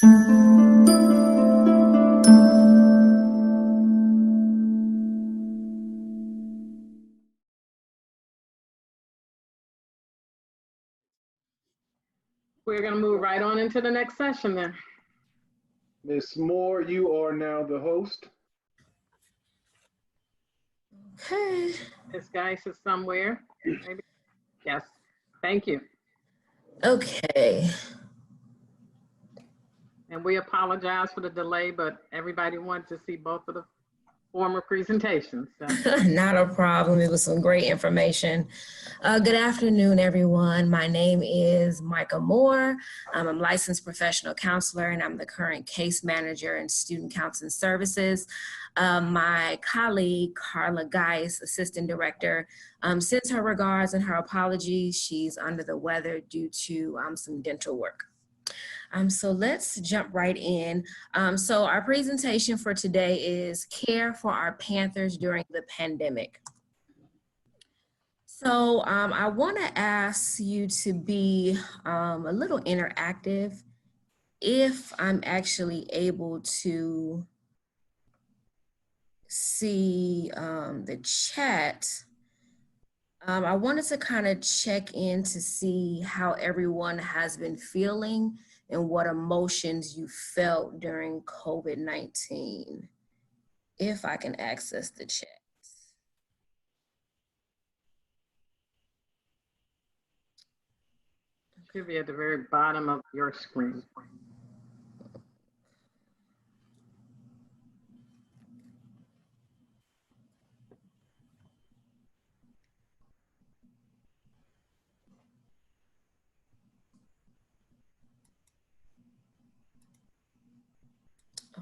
We're going to move right on into the next session then. Ms. Moore, you are now the host. Okay. Ms. Geis is somewhere. Maybe. Yes. Thank you. Okay. And we apologize for the delay, but everybody wanted to see both of the former presentations. So. Not a problem. It was some great information. Good afternoon, everyone. My name is Micah Moore. I'm a licensed professional counselor, and I'm the current case manager in student counseling services. My colleague, Carla Geis, assistant director, sends her regards and her apologies. She's under the weather due to some dental work. So let's jump right in. So our presentation for today is Care for Our Panthers During the Pandemic. So I want to ask you to be a little interactive. If I'm actually able to see the chat, I wanted to kind of check in to see how everyone has been feeling and what emotions you felt during COVID-19, if I can access the chat. It should be at the very bottom of your screen.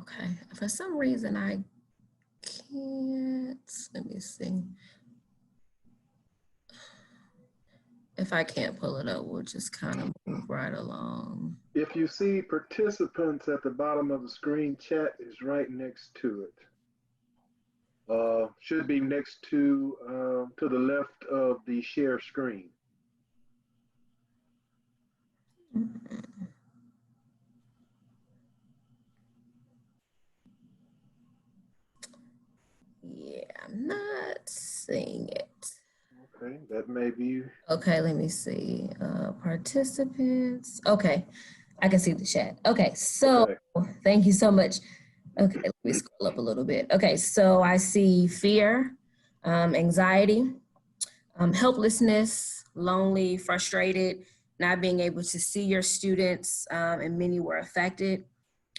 Okay, for some reason I can't, let me see. If I can't pull it up, we'll just kind of move right along. If you see participants at the bottom of the screen, chat is right next to it. Should be next to the left of the share screen. Yeah, I'm not seeing it. Okay, that may be. Okay, let me see. Participants. Okay, I can see the chat. Okay, so okay. Thank you so much. Okay, let me scroll up a little bit. Okay, so I see fear, anxiety, helplessness, lonely, frustrated, not being able to see your students, and many were affected.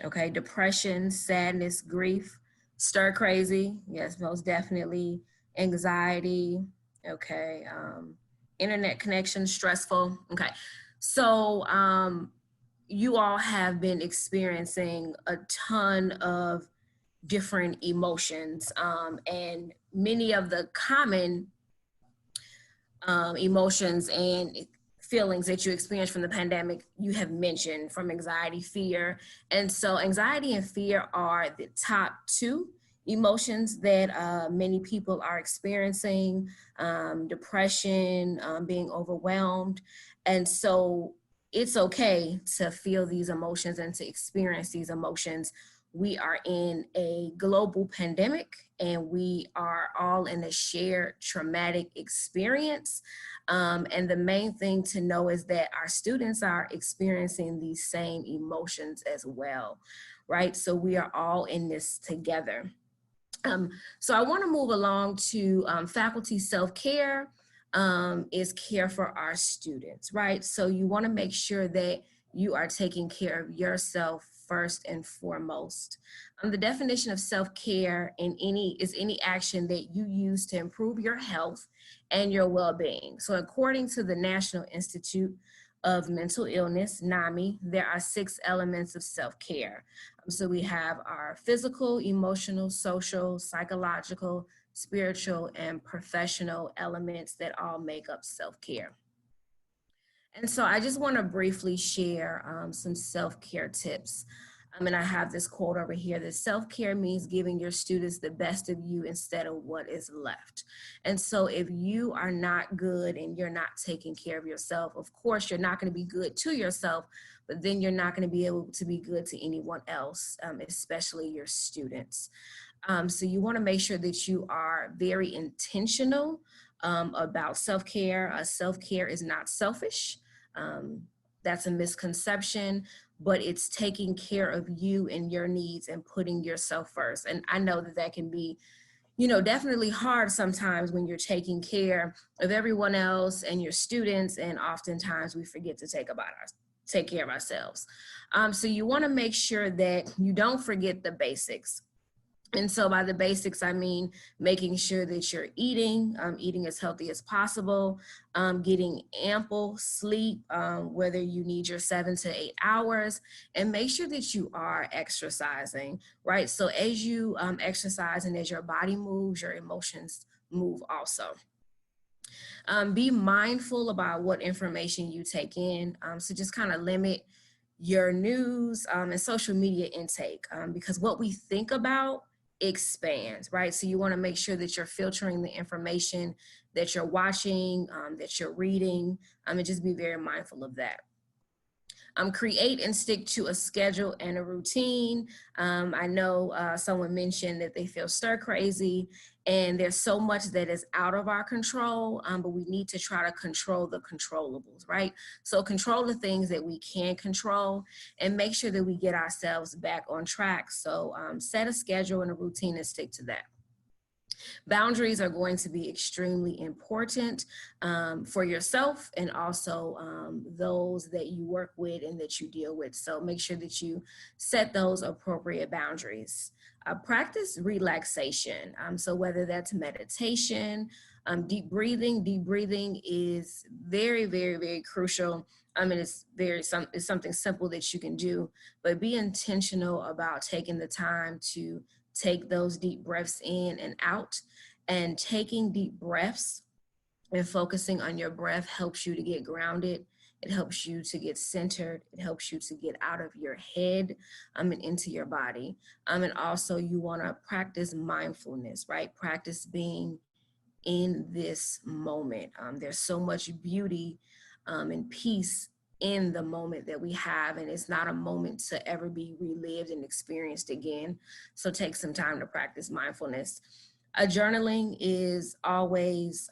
Okay, depression, sadness, grief, stir crazy, yes, most definitely, anxiety, okay, internet connection, stressful, okay. So you all have been experiencing a ton of different emotions, and many of the common emotions and feelings that you experienced from the pandemic, you have mentioned, from anxiety, fear. And so anxiety and fear are the top two emotions that many people are experiencing, depression, being overwhelmed. And so it's okay to feel these emotions and to experience these emotions. We are in a global pandemic and we are all in a shared traumatic experience. And the main thing to know is that our students are experiencing these same emotions as well, right? So we are all in this together. So I want to move along to faculty self-care is care for our students, right? So you want to make sure that you are taking care of yourself first and foremost. The definition of self-care is any action that you use to improve your health and your well-being. So according to the National Institute of Mental Illness, NAMI, there are 6 elements of self-care. So we have our physical, emotional, social, psychological, spiritual, and professional elements that all make up self-care. And so I just want to briefly share some self-care tips. And I have this quote over here that self-care means giving your students the best of you instead of what is left. And so if you are not good and you're not taking care of yourself, of course, you're not going to be good to yourself, but then you're not going to be able to be good to anyone else, especially your students. So you want to make sure that you are very intentional about self-care. Self-care is not selfish. That's a misconception, but it's taking care of you and your needs and putting yourself first. And I know that that can be, definitely hard sometimes when you're taking care of everyone else and your students, and oftentimes we forget to take care of ourselves. So you want to make sure that you don't forget the basics. And so by the basics, I mean making sure that you're eating as healthy as possible, getting ample sleep, whether you need your 7 to 8 hours, and make sure that you are exercising, right? So as you exercise and as your body moves, your emotions move also. Be mindful about what information you take in. So just kind of limit your news and social media intake, because what we think about expands, right? So you want to make sure that you're filtering the information that you're watching, that you're reading, and just be very mindful of that. Create and stick to a schedule and a routine. I know someone mentioned that they feel stir crazy, and there's so much that is out of our control, but we need to try to control the controllables, right? So control the things that we can control and make sure that we get ourselves back on track. So set a schedule and a routine and stick to that. Boundaries are going to be extremely important for yourself and also those that you work with and that you deal with. So make sure that you set those appropriate boundaries. Practice relaxation. So whether that's meditation, deep breathing is very, very, very crucial. It's something simple that you can do, but be intentional about taking the time to take those deep breaths in and out. And taking deep breaths and focusing on your breath helps you to get grounded. It helps you to get centered. It helps you to get out of your head and into your body. And also you want to practice mindfulness, right? Practice being in this moment. There's so much beauty and peace in the moment that we have, and it's not a moment to ever be relived and experienced again. So take some time to practice mindfulness. Journaling is always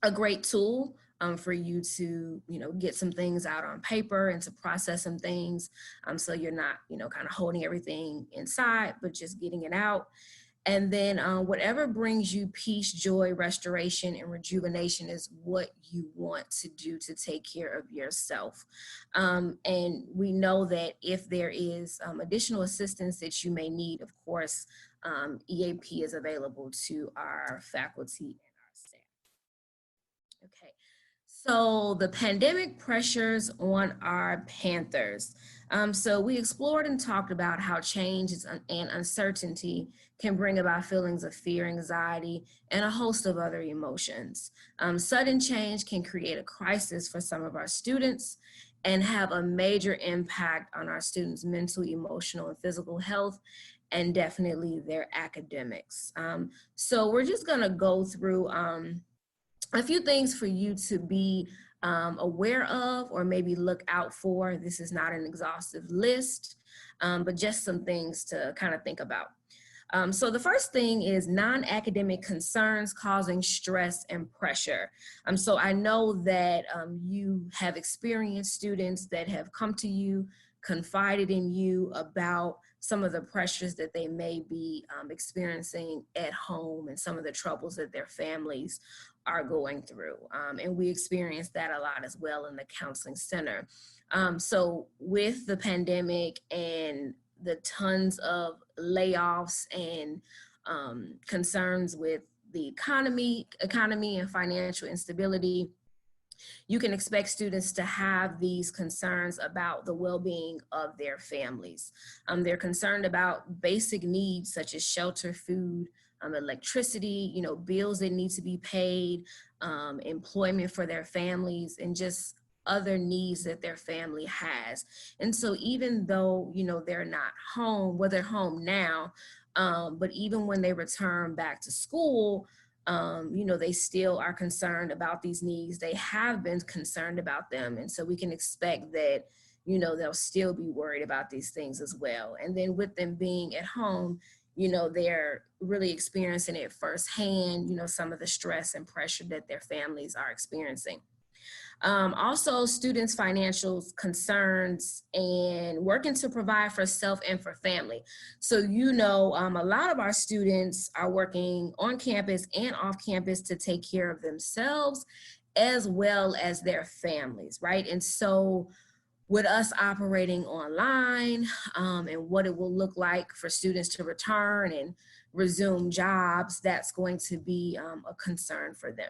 a great tool for you to, get some things out on paper and to process some things. So you're not, kind of holding everything inside, but just getting it out. And then whatever brings you peace, joy, restoration, and rejuvenation is what you want to do to take care of yourself. And we know that if there is additional assistance that you may need, of course, EAP is available to our faculty and our staff. Okay. So the pandemic pressures on our Panthers. So we explored and talked about how change and uncertainty can bring about feelings of fear, anxiety, and a host of other emotions. Sudden change can create a crisis for some of our students and have a major impact on our students' mental, emotional, and physical health, and definitely their academics. So we're just gonna go through a few things for you to be aware of or maybe look out for. This is not an exhaustive list, but just some things to kind of think about. So the first thing is non-academic concerns causing stress and pressure. So I know that you have experienced students that have come to you, confided in you about some of the pressures that they may be experiencing at home and some of the troubles that their families are going through. And we experience that a lot as well in the counseling center. So with the pandemic and the tons of layoffs and concerns with the economy and financial instability, you can expect students to have these concerns about the well-being of their families. They're concerned about basic needs such as shelter, food, electricity, bills that need to be paid, employment for their families, and just other needs that their family has. And so even though, they're not home, well, they're home now, but even when they return back to school, they still are concerned about these needs. They have been concerned about them. And so we can expect that, they'll still be worried about these things as well. And then with them being at home, they're really experiencing it firsthand, some of the stress and pressure that their families are experiencing. Also, students' financial concerns and working to provide for self and for family. So, a lot of our students are working on campus and off campus to take care of themselves as well as their families, right? And so, with us operating online and what it will look like for students to return and resume jobs, that's going to be a concern for them.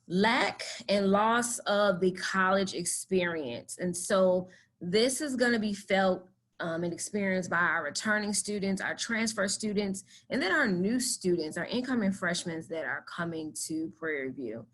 Lack and loss of the college experience. And so this is going to be felt and experienced by our returning students, our transfer students, and then our new students, our incoming freshmen that are coming to Prairie View.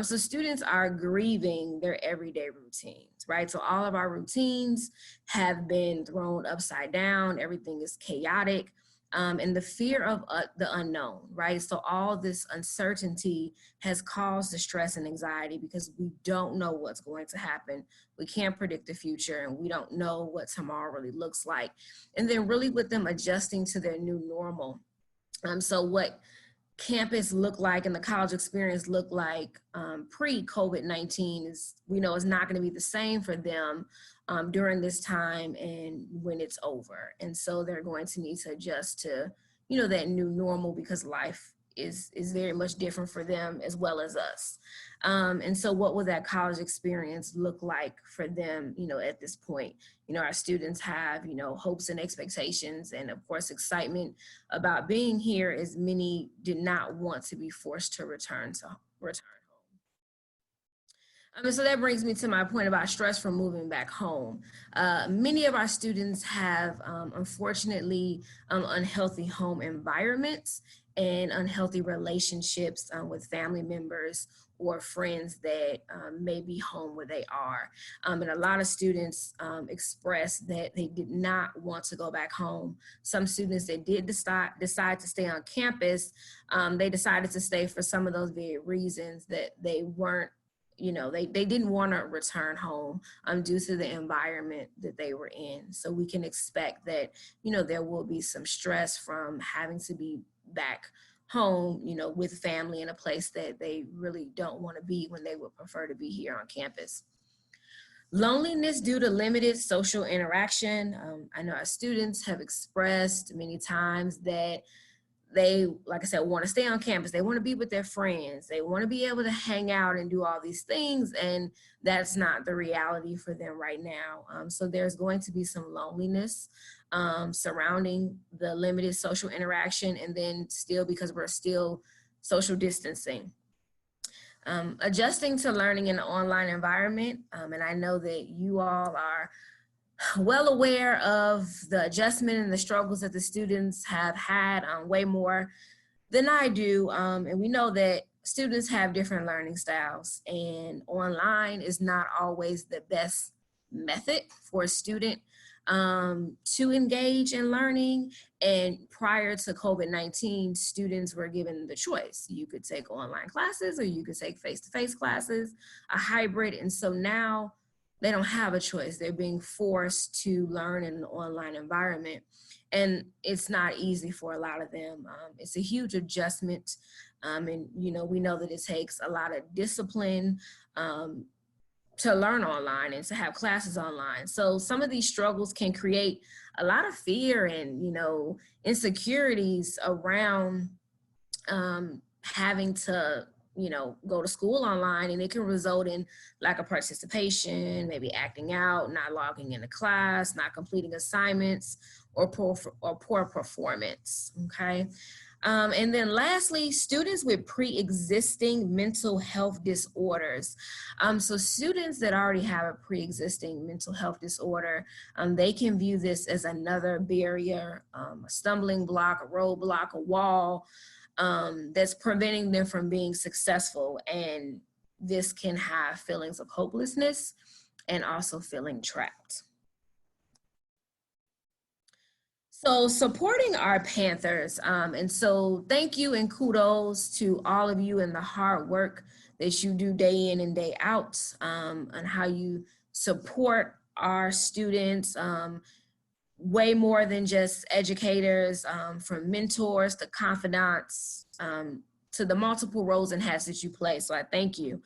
So students are grieving their everyday routines, right? So all of our routines have been thrown upside down. Everything is chaotic. And the fear of the unknown, right? So all this uncertainty has caused the stress and anxiety because we don't know what's going to happen. We can't predict the future and we don't know what tomorrow really looks like. And then really with them adjusting to their new normal. So what campus looked like and the college experience looked like pre-COVID-19 is, we know is not going to be the same for them during this time and when it's over. And so they're going to need to adjust to, that new normal because life is very much different for them as well as us. And so what will that college experience look like for them, at this point? Our students have, hopes and expectations and of course excitement about being here, as many did not want to be forced to return home. And so that brings me to my point about stress from moving back home. Many of our students have, unfortunately, unhealthy home environments and unhealthy relationships with family members or friends that may be home where they are. And a lot of students expressed that they did not want to go back home. Some students that did decide to stay on campus, they decided to stay for some of those very reasons that they weren't, they didn't want to return home due to the environment that they were in. So we can expect that, there will be some stress from having to be back home, with family in a place that they really don't want to be when they would prefer to be here on campus. Loneliness due to limited social interaction. I know our students have expressed many times that they, like I said, want to stay on campus. They want to be with their friends. They want to be able to hang out and do all these things. And that's not the reality for them right now. So there's going to be some loneliness surrounding the limited social interaction. And then still, because we're still social distancing. Adjusting to learning in an online environment. And I know that you all are well aware of the adjustment and the struggles that the students have had way more than I do. And we know that students have different learning styles and online is not always the best method for a student to engage in learning. And prior to COVID-19, students were given the choice. You could take online classes or you could take face-to-face classes, a hybrid. And so now they don't have a choice. They're being forced to learn in an online environment. And it's not easy for a lot of them. It's a huge adjustment. And, we know that it takes a lot of discipline to learn online and to have classes online. So some of these struggles can create a lot of fear and, insecurities around having to go to school online, and it can result in lack of participation, maybe acting out, not logging into class, not completing assignments, or poor performance, okay? And then lastly, students with pre-existing mental health disorders. So students that already have a pre-existing mental health disorder, they can view this as another barrier, a stumbling block, a roadblock, a wall, that's preventing them from being successful. And this can have feelings of hopelessness and also feeling trapped. So supporting our Panthers, and so thank you and kudos to all of you and the hard work that you do day in and day out, and how you support our students, way more than just educators, from mentors to confidants, to the multiple roles and hats that you play. So I thank you.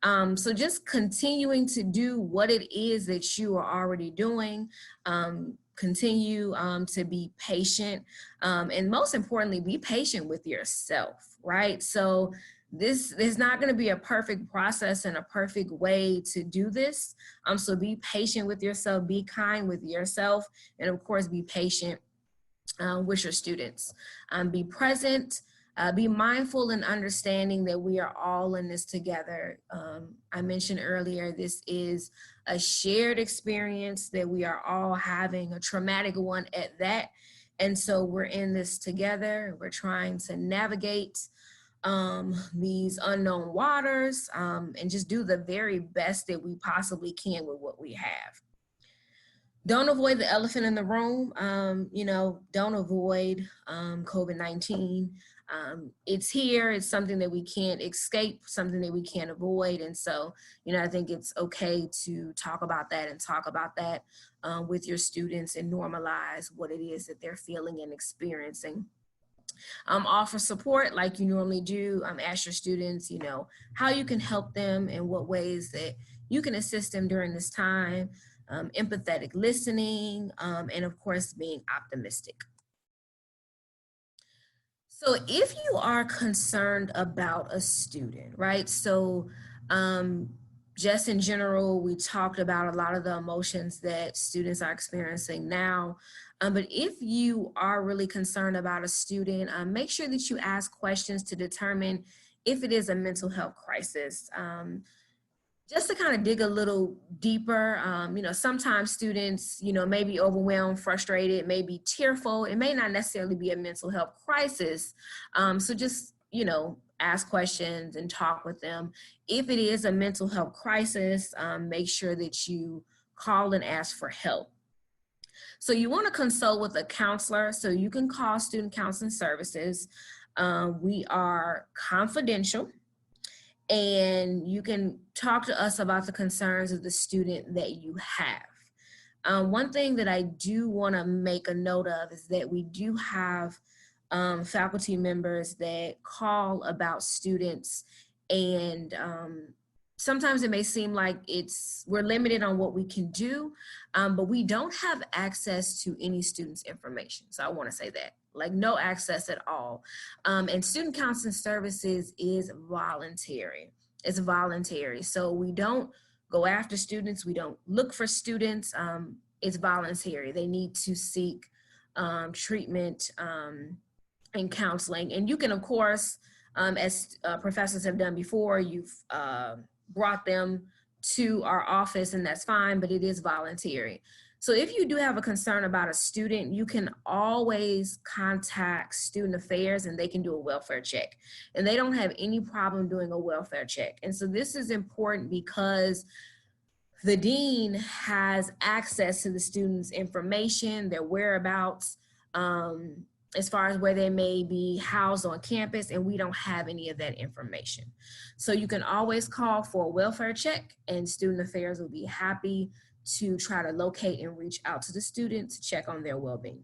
So just continuing to do what it is that you are already doing, continue to be patient, and most importantly, be patient with yourself, right? So this is not going to be a perfect process and a perfect way to do this. So be patient with yourself, be kind with yourself, and of course, be patient with your students. Be present, be mindful and understanding that we are all in this together. I mentioned earlier, this is a shared experience that we are all having, a traumatic one at that. And so we're in this together. We're trying to navigate these unknown waters, and just do the very best that we possibly can with what we have. Don't avoid the elephant in the room. Don't avoid COVID-19. It's here. It's something that we can't escape, something that we can't avoid. And so, I think it's okay to talk about that and talk about that with your students and normalize what it is that they're feeling and experiencing. Offer support like you normally do. Ask your students, how you can help them and what ways that you can assist them during this time. Empathetic listening, and of course, being optimistic. So if you are concerned about a student, right? So just in general, we talked about a lot of the emotions that students are experiencing now. But if you are really concerned about a student, make sure that you ask questions to determine if it is a mental health crisis. Just to kind of dig a little deeper, sometimes students, may be overwhelmed, frustrated, may be tearful. It may not necessarily be a mental health crisis. So just, ask questions and talk with them. If it is a mental health crisis, make sure that you call and ask for help. So you want to consult with a counselor, so you can call Student Counseling Services. We are confidential, and you can talk to us about the concerns of the student that you have. One thing that I do want to make a note of is that we do have faculty members that call about students, and sometimes it may seem like we're limited on what we can do, but we don't have access to any student's information. So I want to say that, like, no access at all. And Student Counseling Services is voluntary. It's voluntary. So we don't go after students. We don't look for students. It's voluntary. They need to seek treatment and counseling. And you can, of course, as professors have done before, you've brought them to our office, and that's fine, but it is voluntary. So if you do have a concern about a student, you can always contact Student Affairs, and they can do a welfare check. And they don't have any problem doing a welfare check. And so this is important because the dean has access to the student's information, their whereabouts, as far as where they may be housed on campus, and we don't have any of that information. So you can always call for a welfare check, and Student Affairs will be happy to try to locate and reach out to the student to check on their well-being.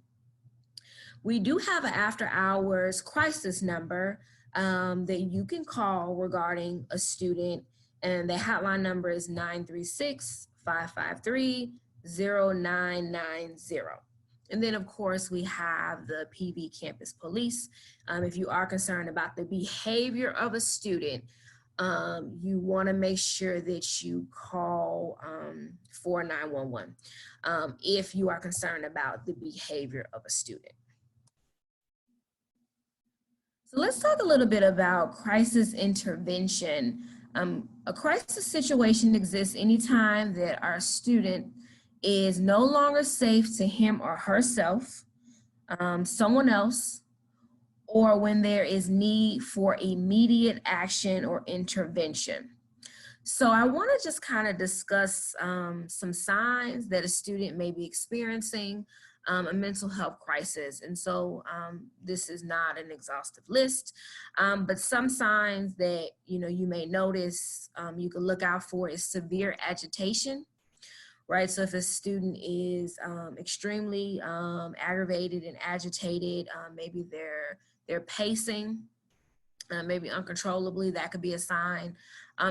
We do have an after-hours crisis number that you can call regarding a student, and the hotline number is 936-553-0990. And then, of course, we have the PV Campus Police. If you are concerned about the behavior of a student, you want to make sure that you call for 911 if you are concerned about the behavior of a student. So let's talk a little bit about crisis intervention. A crisis situation exists anytime that our student is no longer safe to him or herself, someone else, or when there is need for immediate action or intervention. So I want to just kind of discuss some signs that a student may be experiencing a mental health crisis. And so this is not an exhaustive list, but some signs that, you may notice you could look out for is severe agitation, right? So if a student is extremely aggravated and agitated, maybe they're pacing, maybe uncontrollably, that could be a sign.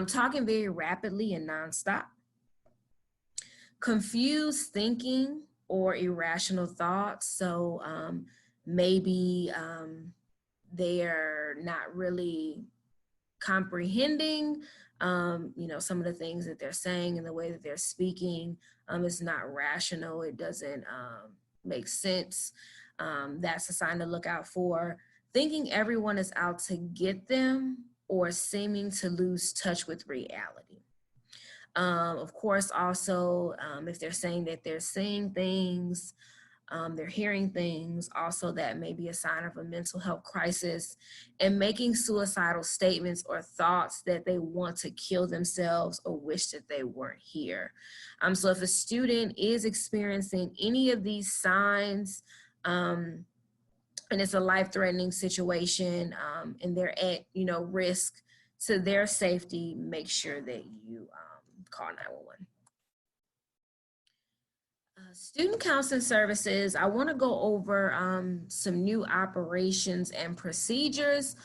Talking very rapidly and nonstop. Confused thinking or irrational thoughts. So maybe they're not really comprehending, some of the things that they're saying and the way that they're speaking is not rational. It doesn't make sense. That's a sign to look out for. Thinking everyone is out to get them or seeming to lose touch with reality. Of course, also, if they're saying that they're seeing things, they're hearing things, also that may be a sign of a mental health crisis, and making suicidal statements or thoughts that they want to kill themselves or wish that they weren't here. So if a student is experiencing any of these signs, and it's a life-threatening situation, and they're at, risk to their safety, make sure that you call 911. Student counseling services, I want to go over some new operations and procedures.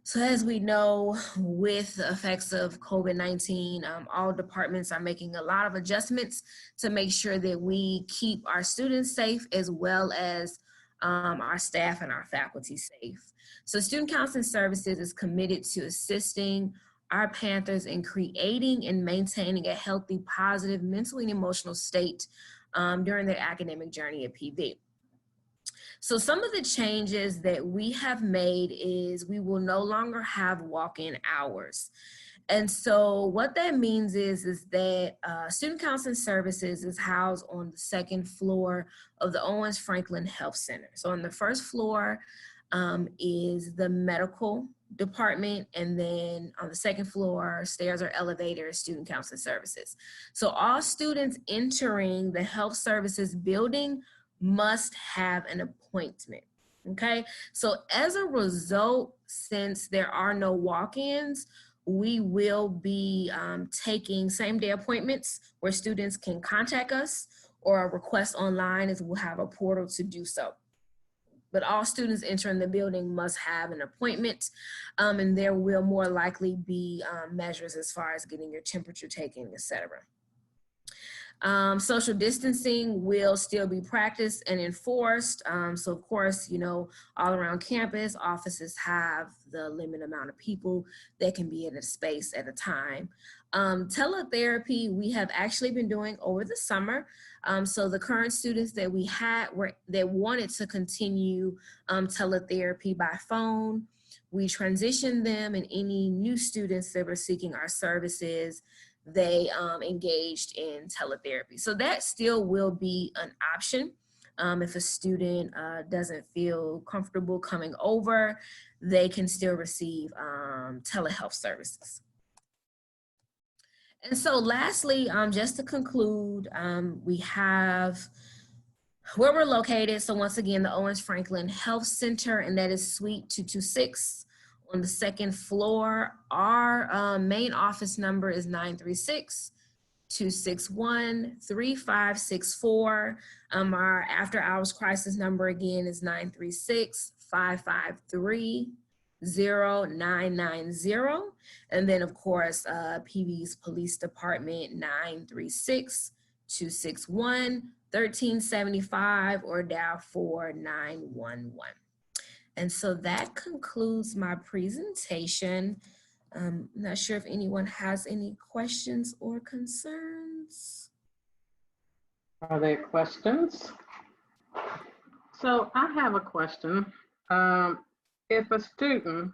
So as we know, with the effects of COVID-19, all departments are making a lot of adjustments to make sure that we keep our students safe as well as our staff and our faculty safe. So Student Counseling Services is committed to assisting our Panthers in creating and maintaining a healthy, positive mental and emotional state during their academic journey at PV. So some of the changes that we have made is we will no longer have walk-in hours. And so what that means is that Student Counseling Services is housed on the second floor of the Owens Franklin Health Center. So on the first floor is the medical department, and then on the second floor, stairs or elevators, Student Counseling Services. So all students entering the health services building must have an appointment, okay? So as a result, since there are no walk-ins, we will be taking same-day appointments where students can contact us or request online, as we'll have a portal to do so. But all students entering the building must have an appointment, and there will more likely be measures as far as getting your temperature taken, etc. Social distancing will still be practiced and enforced. So of course, all around campus, offices have the limited amount of people that can be in a space at a time. Teletherapy, we have actually been doing over the summer. So the current students that we had that wanted to continue teletherapy by phone, we transitioned them, and any new students that were seeking our services, they engaged in teletherapy. So that still will be an option. If a student doesn't feel comfortable coming over, they can still receive telehealth services. And so lastly, just to conclude, we have where we're located. So once again, the Owens Franklin Health Center, and that is Suite 226. On the second floor, our main office number is 936-261-3564. Our after hours crisis number again is 936-553-0990. And then of course, PV's Police Department, 936-261-1375, or dial 4911. And so that concludes my presentation. I'm not sure if anyone has any questions or concerns. Are there questions? So I have a question. If a student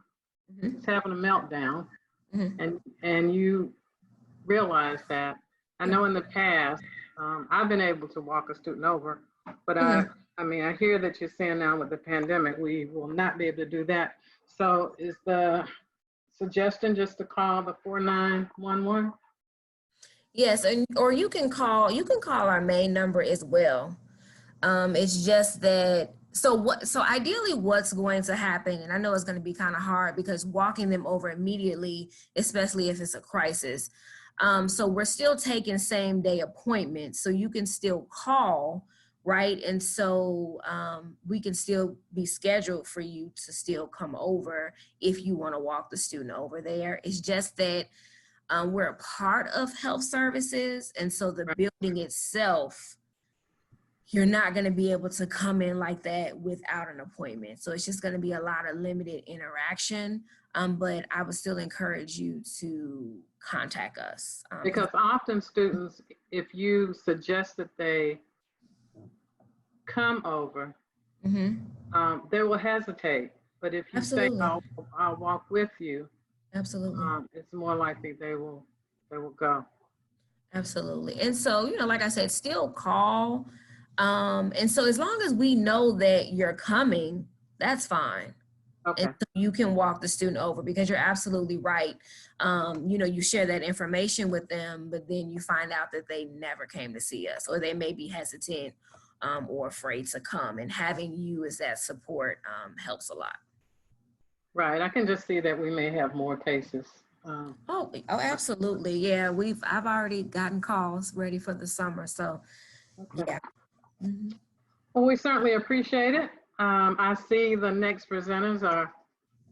is having a meltdown and you realize that, I know in the past, I've been able to walk a student over, but I mean, I hear that you're saying now with the pandemic, we will not be able to do that. So is the suggestion just to call the 4911? Yes, and or you can call our main number as well. It's just that so ideally what's going to happen, and I know it's going to be kind of hard because walking them over immediately, especially if it's a crisis. So we're still taking same day appointments, so you can still call, right? And so we can still be scheduled for you to still come over if you want to walk the student over there. It's just that we're a part of health services, and so the building itself, you're not going to be able to come in like that without an appointment. So it's just going to be a lot of limited interaction. But I would still encourage you to contact us. Because often students, if you suggest that they come over, they will hesitate. But if you say, Absolutely. I'll walk with you, Absolutely. it's more likely they will go. Absolutely. And so, like I said, still call. And so as long as we know that you're coming, that's fine. Okay. And so you can walk the student over, because you're absolutely right. You share that information with them, but then you find out that they never came to see us, or they may be hesitant or afraid to come. And having you as that support helps a lot. Right. I can just see that we may have more cases. Oh, absolutely. Yeah, I've already gotten calls ready for the summer. So, Okay. yeah. Mhm. Well, we certainly appreciate it. I see the next presenters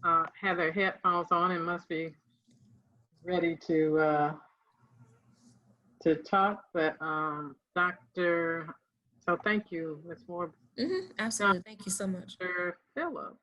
have their headphones on and must be ready to talk. But so thank you, Ms. Moore. Absolutely. Thank you so much. Dr. Phillips.